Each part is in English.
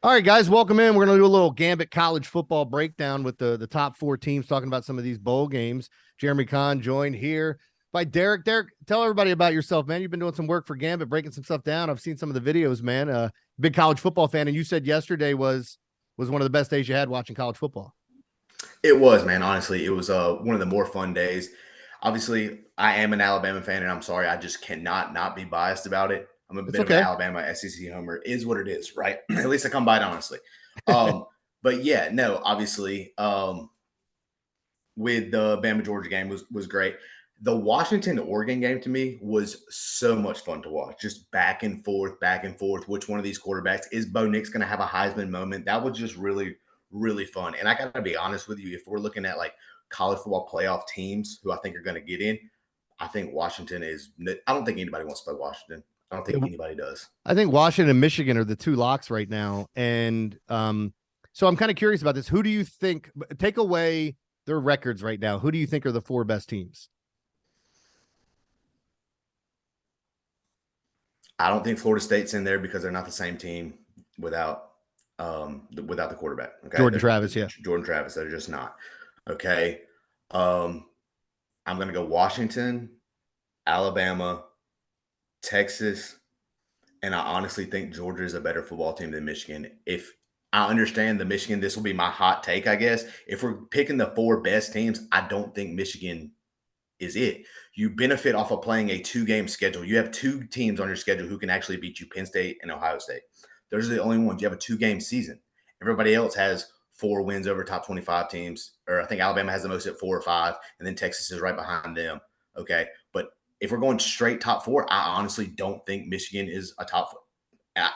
All right, guys, welcome in. We're going to do a little Gambit college football breakdown with the top four teams, talking about some of these bowl games. Jeremy Kahn joined here by Derek. Derek, tell everybody about yourself, man. You've been doing some work for Gambit, breaking some stuff down. I've seen some of the videos, man. Big college football fan, and you said yesterday was one of the best days you had watching college football. It was, man. Honestly, it was one of the more fun days. Obviously, I am an Alabama fan, and I'm sorry, I just cannot not be biased about it. I'm a It's bit of an okay. Alabama SEC homer. It is what it is, right? At least I come by it honestly. But yeah, no, obviously, with the Bama Georgia game was great. The Washington Oregon game to me was so much fun to watch. Just back and forth, back and forth. Which one of these quarterbacks is Bo Nix going to have a Heisman moment? That was just really fun. And I got to be honest with you, if we're looking at like college football playoff teams who I think are going to get in, I think Washington is. I don't think anybody wants to play Washington. I don't think anybody does. I think Washington and Michigan are the two locks right now. And so I'm kind of curious about this. Who do you think, take away their records right now, who do you think are the four best teams? I don't think Florida State's in there because they're not the same team without without the quarterback. Okay, Jordan Travis, yeah. Jordan Travis. They're just not. Okay, um, I'm going to go Washington, Alabama, Texas, and I honestly think Georgia is a better football team than Michigan. If I understand the Michigan, this will be my hot take, I guess. If we're picking the four best teams, I don't think Michigan is it. You benefit off of playing a two-game schedule. You have two teams on your schedule who can actually beat you, Penn State and Ohio State. Those are the only ones. You have a two-game season. Everybody else has 4 wins over top 25 teams, or I think Alabama has the most at 4 or 5, and then Texas is right behind them. Okay, but if we're going straight top 4, I honestly don't think Michigan is a top 4.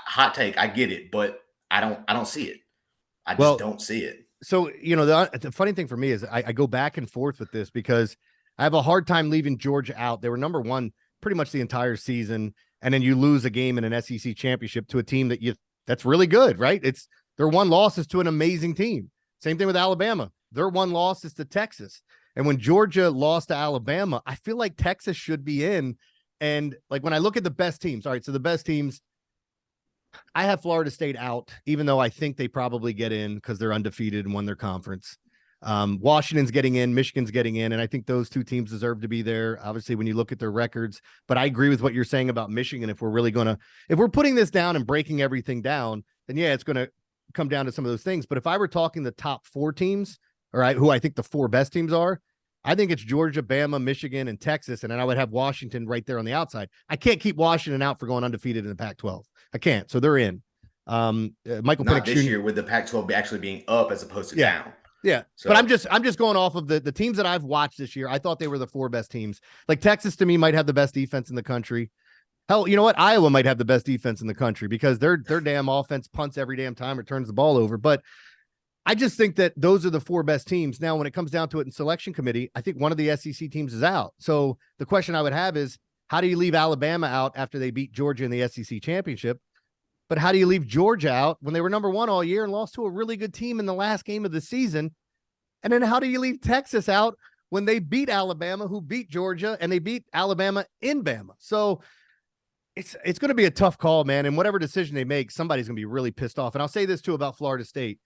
Hot take, I get it, but I don't see it. I just don't see it. So, you know, the funny thing for me is I go back and forth with this because I have a hard time leaving Georgia out. They were number one pretty much the entire season, and then you lose a game in an SEC championship to a team that's really good, right? It's their one loss is to an amazing team. Same thing with Alabama. Their one loss is to Texas. And when Georgia lost to Alabama, I feel like Texas should be in. And like when I look at the best teams, all right, so the best teams, I have Florida State out, even though I think they probably get in because they're undefeated and won their conference. Washington's getting in, Michigan's getting in, and I think those two teams deserve to be there. Obviously, when you look at their records, but I agree with what you're saying about Michigan. If we're putting this down and breaking everything down, then yeah, it's going to come down to some of those things. But if I were talking the top 4 teams, who I think the 4 best teams are, I think it's Georgia, Bama, Michigan, and Texas, and then I would have Washington right there on the outside. I can't keep Washington out for going undefeated in the Pac-12. I can't, so they're in. Michael Not Penix this Jr. year with the Pac-12 actually being up as opposed to down. Yeah. So, but I'm just going off of the teams that I've watched this year. I thought they were the 4 best teams. Like Texas to me might have the best defense in the country. Hell, you know what? Iowa might have the best defense in the country because their damn offense punts every damn time or turns the ball over. But I just think that those are the 4 best teams. Now, when it comes down to it in selection committee, I think one of the SEC teams is out. So the question I would have is, how do you leave Alabama out after they beat Georgia in the SEC championship? But how do you leave Georgia out when they were number 1 all year and lost to a really good team in the last game of the season? And then how do you leave Texas out when they beat Alabama, who beat Georgia, and they beat Alabama in Bama? So it's going to be a tough call, man. And whatever decision they make, somebody's going to be really pissed off. And I'll say this too about Florida State.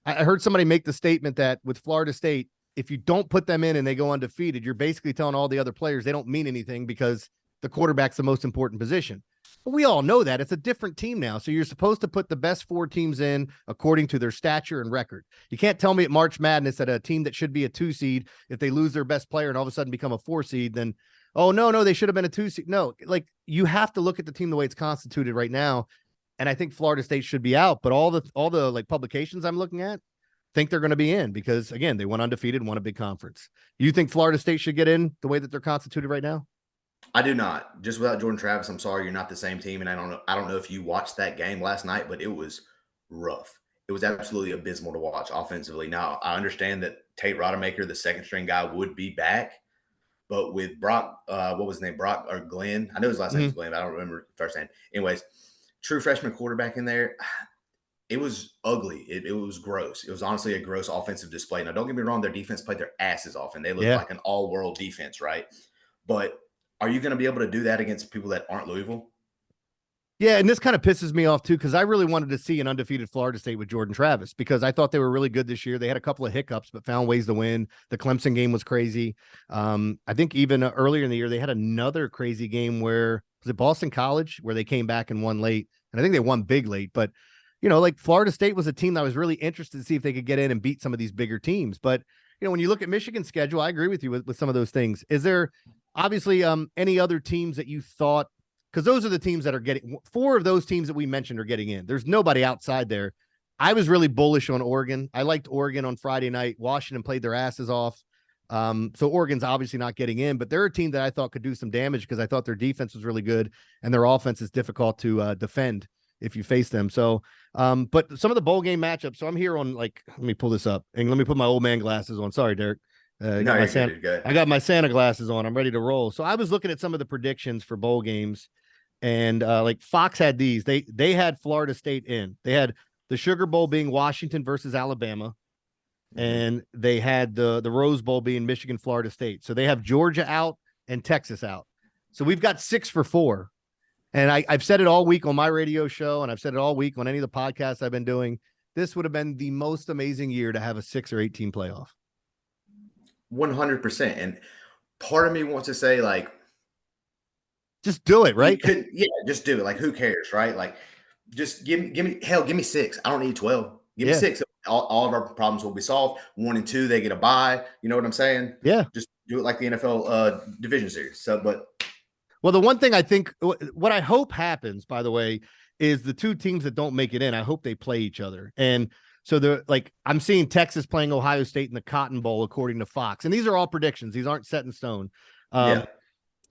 I heard somebody make the statement that with Florida State, if you don't put them in and they go undefeated, you're basically telling all the other players they don't mean anything because the quarterback's the most important position. But we all know that it's a different team now. So you're supposed to put the best 4 teams in according to their stature and record. You can't tell me at March Madness that a team that should be a 2 seed, if they lose their best player and all of a sudden become a 4 seed, then, oh, no, they should have been a 2 seed. No, like you have to look at the team the way it's constituted right now. And I think Florida State should be out, but all the like publications I'm looking at think they're going to be in because again, they went undefeated, won a big conference. You think Florida State should get in the way that they're constituted right now? I do not. Just without Jordan Travis, I'm sorry you're not the same team. And I don't know if you watched that game last night, but it was rough. It was absolutely abysmal to watch offensively. Now, I understand that Tate Rodemaker, the second string guy, would be back. But with Brock, what was his name? Brock or Glenn? I know his last name was Glenn, but I don't remember first name. Anyways, true freshman quarterback in there. It was ugly. It was gross. It was honestly a gross offensive display. Now, don't get me wrong, their defense played their asses off, and they looked like an all-world defense, right? But are you going to be able to do that against people that aren't Louisville? Yeah, and this kind of pisses me off too because I really wanted to see an undefeated Florida State with Jordan Travis because I thought they were really good this year. They had a couple of hiccups, but found ways to win. The Clemson game was crazy. I think even earlier in the year they had another crazy game where was it Boston College where they came back and won late, and I think they won big late. But like Florida State was a team that I was really interested to see if they could get in and beat some of these bigger teams. But when you look at Michigan's schedule, I agree with you with some of those things. Is there obviously any other teams that you thought? Because those are the teams that are getting four of those teams that we mentioned are getting in. There's nobody outside there. I was really bullish on Oregon. I liked Oregon on Friday night. Washington played their asses off. So Oregon's obviously not getting in, but they're a team that I thought could do some damage because I thought their defense was really good and their offense is difficult to defend if you face them. So, but some of the bowl game matchups. So I'm here on let me pull this up and let me put my old man glasses on. Sorry, Derek. No, you're good, you're good. I got my Santa glasses on. I'm ready to roll. So I was looking at some of the predictions for bowl games. And Fox had these. They had Florida State in. They had the Sugar Bowl being Washington versus Alabama, and they had the Rose Bowl being Michigan, Florida State. So they have Georgia out and Texas out. So we've got 6 for 4. And I've said it all week on my radio show, and I've said it all week on any of the podcasts I've been doing. This would have been the most amazing year to have a 6 or 8 team playoff. 100%. And part of me wants to say, just do it, right? Just do it. Like, who cares, right? Like, just give me 6. I don't need 12. Give me 6. All of our problems will be solved. 1 and 2, they get a bye. You know what I'm saying? Yeah. Just do it like the NFL division series. Well, the one thing I think, what I hope happens, by the way, is the two teams that don't make it in, I hope they play each other. And so I'm seeing Texas playing Ohio State in the Cotton Bowl, according to Fox. And these are all predictions. These aren't set in stone.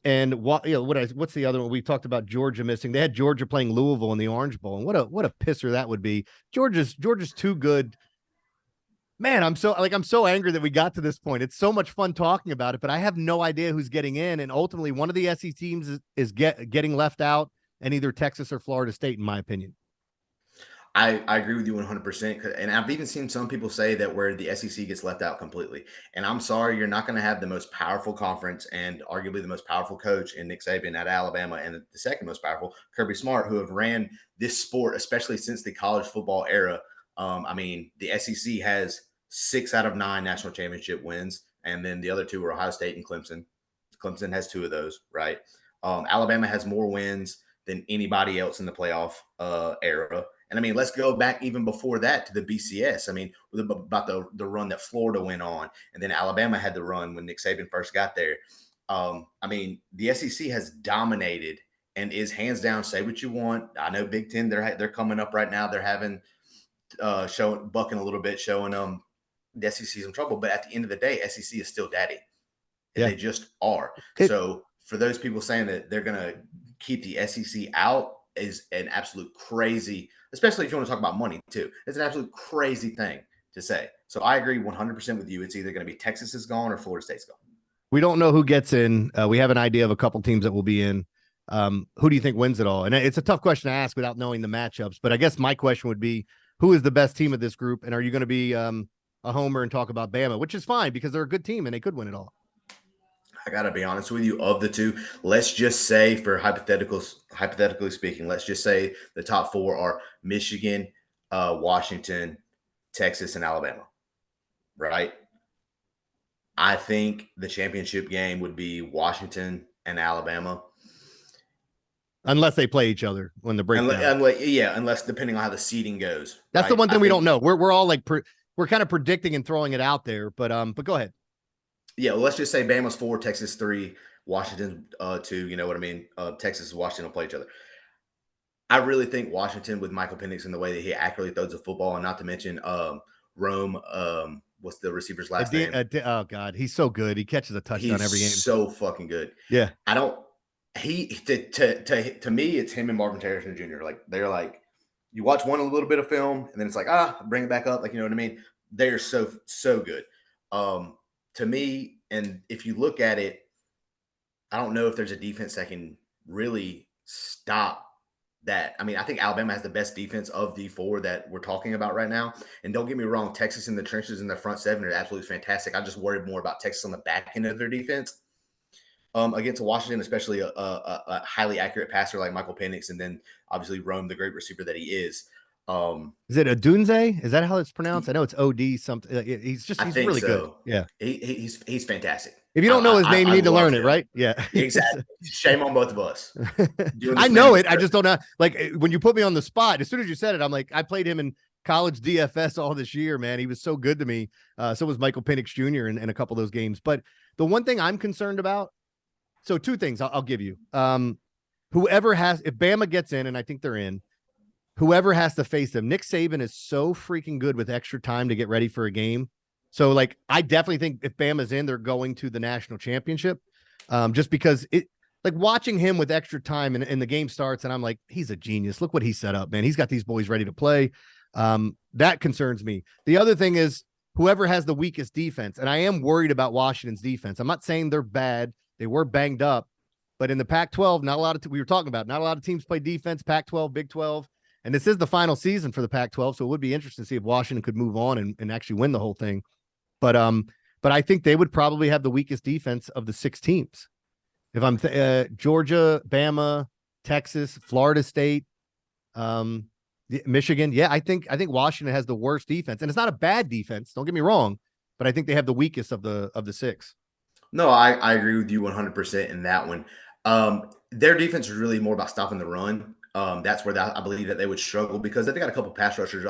And what's the other one? We talked about Georgia missing. They had Georgia playing Louisville in the Orange Bowl, and what a pisser that would be. Georgia's too good. Man, I'm so angry that we got to this point. It's so much fun talking about it, but I have no idea who's getting in. And ultimately, one of the SEC teams is getting left out, and either Texas or Florida State, in my opinion. I agree with you 100%. And I've even seen some people say that where the SEC gets left out completely. And I'm sorry, you're not going to have the most powerful conference and arguably the most powerful coach in Nick Saban at Alabama and the second most powerful, Kirby Smart, who have ran this sport, especially since the college football era. The SEC has 6 out of 9 national championship wins. And then the other 2 are Ohio State and Clemson. Clemson has 2 of those, right? Alabama has more wins than anybody else in the playoff era. And let's go back even before that to the BCS. About the run that Florida went on, and then Alabama had the run when Nick Saban first got there. The SEC has dominated and is hands down. Say what you want. I know Big Ten. They're coming up right now. They're having bucking a little bit, showing them the SEC is in trouble. But at the end of the day, SEC is still daddy. And they just are. So for those people saying that they're going to keep the SEC out is an absolute crazy, especially if you want to talk about money too. It's an absolute crazy thing to say. So I agree 100% with you. It's either going to be Texas is gone or Florida State's gone. We don't know who gets in. We have an idea of a couple teams that will be in. Who do you think wins it all? And it's a tough question to ask without knowing the matchups. But I guess my question would be, who is the best team of this group? And are you going to be a homer and talk about Bama, which is fine because they're a good team and they could win it all. I got to be honest with you, of the 2, let's just say for hypothetically speaking, let's just say the top 4 are Michigan, Washington, Texas, and Alabama, right? I think the championship game would be Washington and Alabama. Unless they play each other when the breakdown. Unless depending on how the seeding goes. That's right? The one thing we don't know. We're all we're kind of predicting and throwing it out there, but go ahead. Yeah, well, let's just say Bama's 4, Texas 3, Washington 2. You know what I mean? Texas and Washington will play each other. I really think Washington, with Michael Penix and the way that he accurately throws the football, and not to mention Rome. What's the receiver's last name? Oh God, he's so good. He catches a touchdown every game. So fucking good. Yeah. To me, it's him and Marvin Harrison Jr. They're like, you watch a little bit of film, and then it's like, bring it back up. You know what I mean? They're so good. To me, and if you look at it, I don't know if there's a defense that can really stop that. I think Alabama has the best defense of the 4 that we're talking about right now. And don't get me wrong, Texas in the trenches in the front 7 are absolutely fantastic. I just worried more about Texas on the back end of their defense. Against Washington, especially a highly accurate passer like Michael Penix, and then obviously Rome, the great receiver that he is. Is it Adunze? Is that how it's pronounced? I know it's OD something. I He's think really good. so. Yeah. He's fantastic. If you don't know his name, you I need to learn love it, him. right? Yeah. Exactly. Shame on both of us doing I this man know a it. I disservice. just don't know. Like when you put me on the spot, as soon as you said it, I'm like, I played him in college DFS all this year, man. He was so good to me. So was Michael Penix Jr. in a couple of those games. But the one thing I'm concerned about, so two things I'll give you. Whoever has, if Bama gets in, and I think they're in, whoever has to face them, Nick Saban is so freaking good with extra time to get ready for a game. So, like, I definitely think if Bama's in, they're going to the national championship. Just because like watching him with extra time and the game starts, and I'm like, he's a genius. Look what he set up, man. He's got these boys ready to play. That concerns me. The other thing is whoever has the weakest defense, and I am worried about Washington's defense. I'm not saying they're bad. They were banged up, but in the Pac-12, not a lot of we were talking about, not a lot of teams play defense. Pac-12, Big 12. And this is the final season for the Pac-12, so it would be interesting to see if Washington could move on and actually win the whole thing. But I think they would probably have the weakest defense of the 6 teams. If I'm Georgia, Bama, Texas, Florida State, Michigan, yeah, I think Washington has the worst defense, and it's not a bad defense. Don't get me wrong, but I think they have the weakest of the 6. No, I agree with you 100% in that one. Their defense is really more about stopping the run. That's where I believe that they would struggle because they got a couple pass rushers.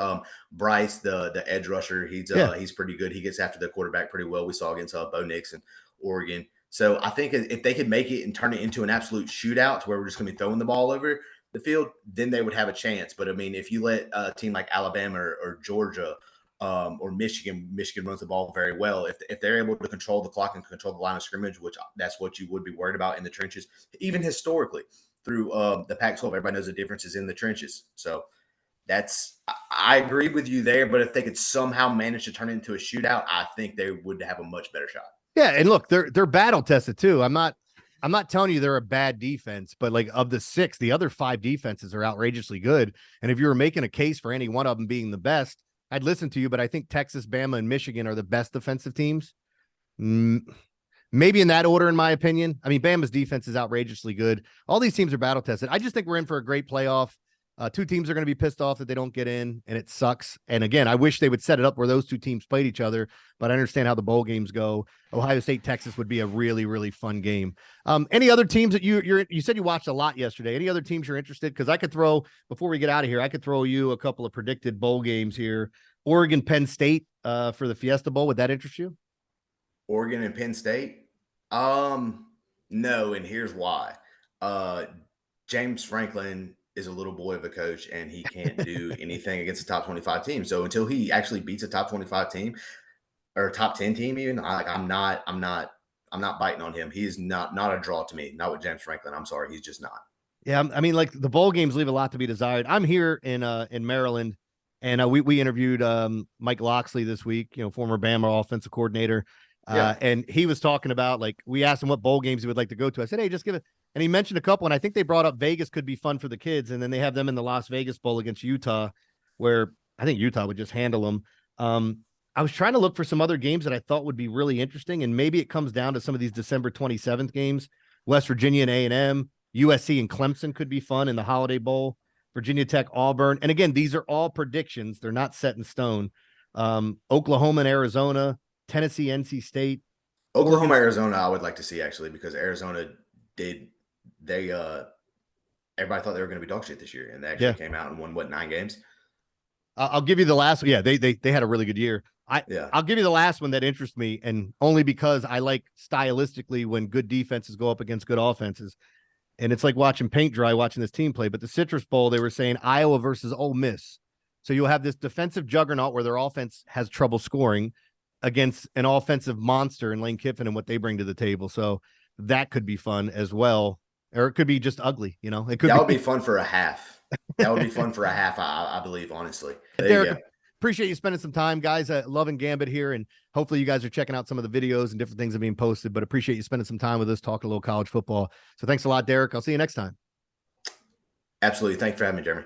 Bryce, the edge rusher, he's pretty good. He gets after the quarterback pretty well. We saw against Bo Nix in Oregon. So I think if they could make it and turn it into an absolute shootout to where we're just going to be throwing the ball over the field, then they would have a chance. But I mean, if you let a team like Alabama or Georgia or Michigan runs the ball very well. If they're able to control the clock and control the line of scrimmage, which that's what you would be worried about in the trenches, even historically through the Pac-12, everybody knows the difference is in the trenches. So I agree with you there. But if they could somehow manage to turn it into a shootout, I think they would have a much better shot. Yeah, and look, they're battle tested too. I'm not telling you they're a bad defense, but like of the 6, the other 5 defenses are outrageously good. And if you were making a case for any one of them being the best, I'd listen to you, but I think Texas, Bama, and Michigan are the best defensive teams. Maybe in that order, in my opinion. I mean, Bama's defense is outrageously good. All these teams are battle tested. I just think we're in for a great playoff. 2 teams are going to be pissed off that they don't get in, and it sucks. And again, I wish they would set it up where those 2 teams played each other, but I understand how the bowl games go. Ohio State, Texas would be a really, really fun game. Any other teams that you said you watched a lot yesterday? Any other teams you're interested? Because I could throw, before we get out of here, I could throw you a couple of predicted bowl games here. Oregon, Penn State for the Fiesta Bowl. Would that interest you? Oregon and Penn State? No, and here's why. James Franklin is a little boy of a coach, and he can't do anything against a top 25 team. So until he actually beats a top 25 team or a top 10 team, even I'm not biting on him. He's not a draw to me. Not with James Franklin. I'm sorry, he's just not. Yeah, I mean, like the bowl games leave a lot to be desired. I'm here in Maryland, and we interviewed Mike Loxley this week. Former Bama offensive coordinator. And he was talking about, like, we asked him what bowl games he would like to go to. I said, hey, just give it. And he mentioned a couple, and I think they brought up Vegas could be fun for the kids. And then they have them in the Las Vegas Bowl against Utah, where I think Utah would just handle them. I was trying to look for some other games that I thought would be really interesting. And maybe it comes down to some of these December 27th games. West Virginia and A&M, USC and Clemson could be fun in the Holiday Bowl. Virginia Tech, Auburn. And again, these are all predictions. They're not set in stone. Oklahoma and Arizona, Tennessee, NC State, Oklahoma, Arizona, I would like to see actually, because Arizona everybody thought they were going to be dog shit this year, and they actually came out and won 9 games. I'll give you the last. Yeah, they had a really good year. I'll give you the last one that interests me, and only because I like stylistically when good defenses go up against good offenses, and it's like watching paint dry, watching this team play. But the Citrus Bowl, they were saying Iowa versus Ole Miss, so you'll have this defensive juggernaut where their offense has trouble scoring against an offensive monster in Lane Kiffin and what they bring to the table. So that could be fun as well. Or it could be just ugly, It could would be fun for a half. That would be fun for a half, I believe, honestly. Derek, appreciate you spending some time, guys. Loving Gambit here, and hopefully you guys are checking out some of the videos and different things that are being posted, but appreciate you spending some time with us, talking a little college football. So thanks a lot, Derek. I'll see you next time. Absolutely. Thanks for having me, Jeremy.